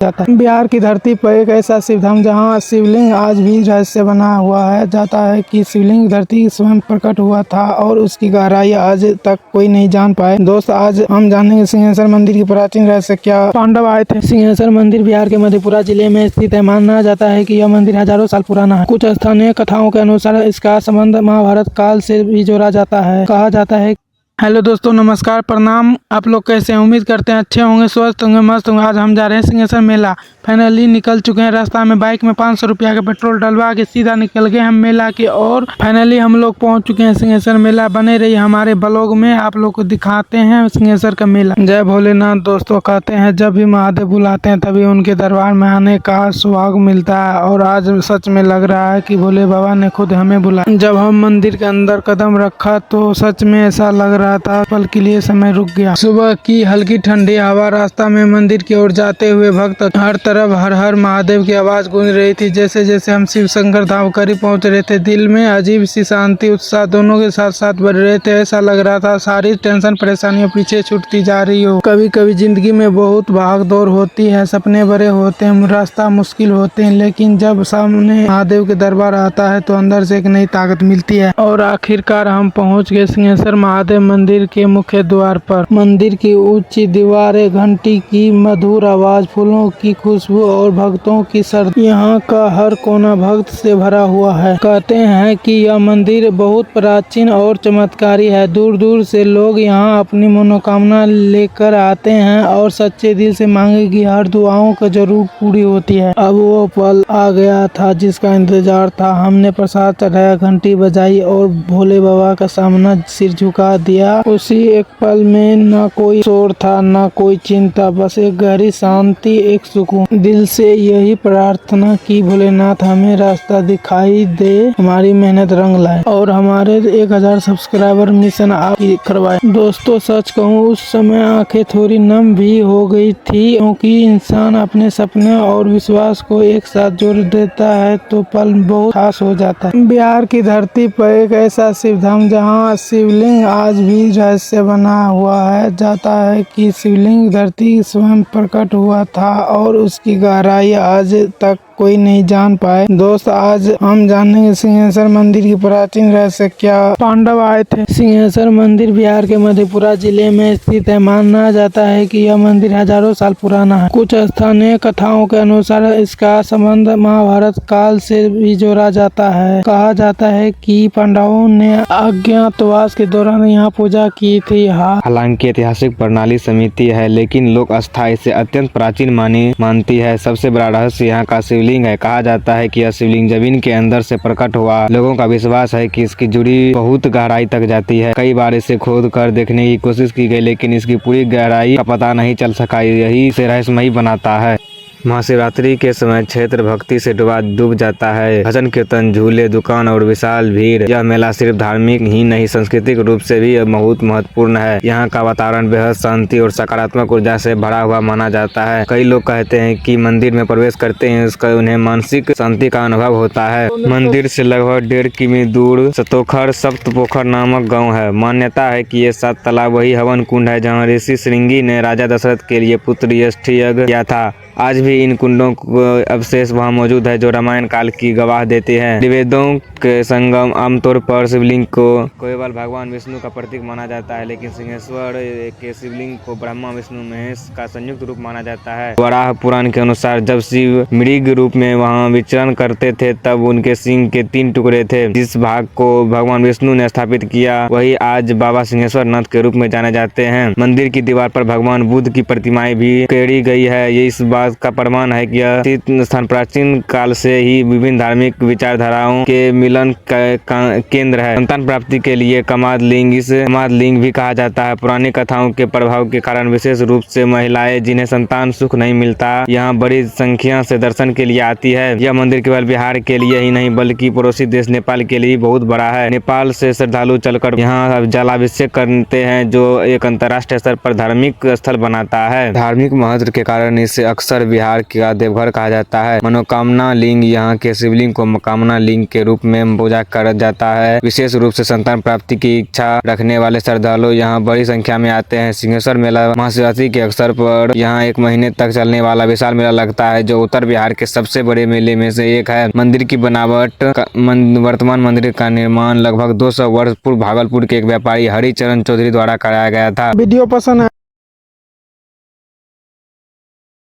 जाता है। बिहार की धरती पर एक ऐसा शिवधाम जहां शिवलिंग आज भी रहस्य बना हुआ है। जाता है कि शिवलिंग धरती स्वयं प्रकट हुआ था और उसकी गहराई आज तक कोई नहीं जान पाए। दोस्त, आज हम जानेंगे सिंहेश्वर मंदिर की प्राचीन रहस्य। क्या पांडव आए थे? सिंहेश्वर मंदिर बिहार के मधेपुरा जिले में स्थित है। माना जाता है कि यह मंदिर हजारों साल पुराना है। कुछ स्थानीय कथाओं के अनुसार इसका संबंध महाभारत काल से भी जोड़ा जाता है। कहा जाता है। हेलो दोस्तों, नमस्कार, प्रणाम। आप लोग कैसे हैं? उम्मीद करते हैं अच्छे होंगे, स्वस्थ होंगे, मस्त होंगे। आज हम जा रहे हैं सिंहेश्वर मेला। फाइनली निकल चुके हैं। रास्ता में बाइक में 500 रुपया का पेट्रोल डलवा के सीधा निकल गए हम मेला की ओर। फाइनली हम लोग पहुंच चुके हैं सिंहेश्वर मेला। बने रहिए हमारे ब्लॉग में, आप लोग को दिखाते हैं सिंहेश्वर का मेला। जय भोलेनाथ। दोस्तों, कहते हैं जब भी महादेव बुलाते हैं तभी उनके दरबार में आने का सौभाग्य मिलता है और आज सच में लग रहा है कि भोले बाबा ने खुद हमें बुलाया। जब हम मंदिर के अंदर कदम रखा तो सच में ऐसा लग रहा था पल के लिए समय रुक गया। सुबह की हल्की ठंडी हवा, रास्ता में मंदिर की ओर जाते हुए भक्त, हर तरफ हर हर महादेव की आवाज गूंज रही थी। जैसे जैसे हम शिव शंकर धाम करीब पहुंच रहे थे, दिल में अजीब सी शांति, उत्साह दोनों के साथ साथ बढ़ रहे थे। ऐसा लग रहा था सारी टेंशन परेशानियां पीछे छूटती जा रही हो। कभी कभी जिंदगी में बहुत भाग दौड़ होती है, सपने बड़े होते हैं, रास्ता मुश्किल होते हैं, लेकिन जब सामने महादेव के दरबार आता है तो अंदर से एक नई ताकत मिलती है। और आखिरकार हम पहुंच गए सिंहेश्वर महादेव मंदिर के मुख्य द्वार पर। मंदिर की ऊंची दीवारें, घंटी की मधुर आवाज, फूलों की खुशबू और भक्तों की श्रद्धा, यहाँ का हर कोना भक्त से भरा हुआ है। कहते हैं कि यह मंदिर बहुत प्राचीन और चमत्कारी है। दूर दूर से लोग यहाँ अपनी मनोकामना लेकर आते हैं और सच्चे दिल से मांगे कि हर दुआओं को जरूर पूरी होती है। अब वो पल आ गया था जिसका इंतजार था। हमने प्रसाद चढ़ाया, घंटी बजाई और भोले बाबा का सामना सिर झुका दिया। उसी एक पल में न कोई शोर था, न कोई चिंता, बस एक गहरी शांति, एक सुकून। दिल से यही प्रार्थना की भोलेनाथ हमें रास्ता दिखाई दे, हमारी मेहनत रंग लाए और हमारे 1000 सब्सक्राइबर मिशन आप करवाए। दोस्तों, सच कहूँ उस समय आंखें थोड़ी नम भी हो गई थी, क्योंकि इंसान अपने सपने और विश्वास को एक साथ जोड़ देता है तो पल बहुत खास हो जाता है। बिहार की धरती पर एक ऐसा शिवधाम जहाँ शिवलिंग आज भी रहस्य बना हुआ है। जाता है कि शिवलिंग धरती स्वयं प्रकट हुआ था और उसकी गहराई आज तक कोई नहीं जान पाए। दोस्त, आज हम जानेंगे सिंहेश्वर मंदिर की प्राचीन रहस्य। क्या पांडव आए थे? सिंहेश्वर मंदिर बिहार के मधेपुरा जिले में स्थित है। माना जाता है कि यह मंदिर हजारों साल पुराना है। कुछ स्थानीय कथाओं के अनुसार इसका संबंध महाभारत काल से भी जोड़ा जाता है। कहा जाता है कि पांडवों ने अज्ञातवास के दौरान यहाँ पूजा की थी। हालांकि ऐतिहासिक प्रणाली समिति है, लेकिन लोक आस्था इसे अत्यंत प्राचीन मानती है। सबसे बड़ा रहस्य यहाँ का शिवलिंग है। कहा जाता है कि यह शिवलिंग जमीन के अंदर से प्रकट हुआ। लोगों का विश्वास है कि इसकी जुड़ी बहुत गहराई तक जाती है। कई बार इसे खोद कर देखने की कोशिश की गई, लेकिन इसकी पूरी गहराई का पता नहीं चल सका। यही इसे रहस्यमयी बनाता है। महाशिवरात्रि के समय क्षेत्र भक्ति से डूब जाता है। भजन कीर्तन, झूले, दुकान और विशाल भीड़। यह मेला सिर्फ धार्मिक ही नहीं, सांस्कृतिक रूप से भी बहुत महत्वपूर्ण है। यहाँ का वातावरण बेहद शांति और सकारात्मक ऊर्जा से भरा हुआ माना जाता है। कई लोग कहते हैं कि मंदिर में प्रवेश करते हैं उसका उन्हें मानसिक शांति का अनुभव होता है। मंदिर से लगभग 1.5 किमी दूर सतोखर सप्तपोखर नामक गाँव है। मान्यता है कि ये 7 तालाब वही हवन कुंड है जहाँ ऋषि श्रृंगी ने राजा दशरथ के लिए पुत्र यष्टि यज्ञ किया था। आज भी इन कुंडों को अवशेष वहां मौजूद है जो रामायण काल की गवाह देते हैं। निवेदों के संगम आमतौर पर शिवलिंग को केवल भगवान विष्णु का प्रतीक माना जाता है, लेकिन सिंहेश्वर के शिवलिंग को ब्रह्मा विष्णु महेश का संयुक्त रूप माना जाता है। वराह पुराण के अनुसार जब शिव मृग रूप में वहां विचरण करते थे तब उनके सिंह के 3 टुकड़े थे। जिस भाग को भगवान विष्णु ने स्थापित किया वही आज बाबा सिंहेश्वर नाथ के रूप में जाने जाते हैं। मंदिर की दीवार पर भगवान बुद्ध की प्रतिमाएं भी उकेरी गई है। ये इस बात का प्रमाण है कि यह स्थान प्राचीन काल से ही विभिन्न धार्मिक विचारधाराओं के मिलन का केंद्र है। संतान प्राप्ति के लिए कमाद लिंग, इसे कमाद लिंग भी कहा जाता है। पुरानी कथाओं के प्रभाव के कारण विशेष रूप से महिलाएं जिन्हें संतान सुख नहीं मिलता यहाँ बड़ी संख्या से दर्शन के लिए आती है। यह मंदिर केवल बिहार के लिए ही नहीं बल्कि पड़ोसी देश नेपाल के लिए बहुत बड़ा है। नेपाल से श्रद्धालु चलकर यहाँ जलाभिषेक करते हैं जो एक अंतर्राष्ट्रीय स्तर पर धार्मिक स्थल बनाता है। धार्मिक महत्व के कारण इसे अक्सर बक्सर बिहार का देवघर कहा जाता है। मनोकामना लिंग यहाँ के शिवलिंग को कामना लिंग के रूप में पूजा कर जाता है। विशेष रूप से संतान प्राप्ति की इच्छा रखने वाले श्रद्धालु यहाँ बड़ी संख्या में आते हैं। सिंहेश्वर मेला महाशिवरात्रि के अवसर पर यहाँ 1 महीने तक चलने वाला विशाल मेला लगता है, जो उत्तर बिहार के सबसे बड़े मेले में से एक है। मंदिर की बनावट वर्तमान मंदिर का निर्माण लगभग 200 वर्ष पूर्व भागलपुर के एक व्यापारी हरिचरण चौधरी द्वारा कराया गया था। वीडियो पसंद है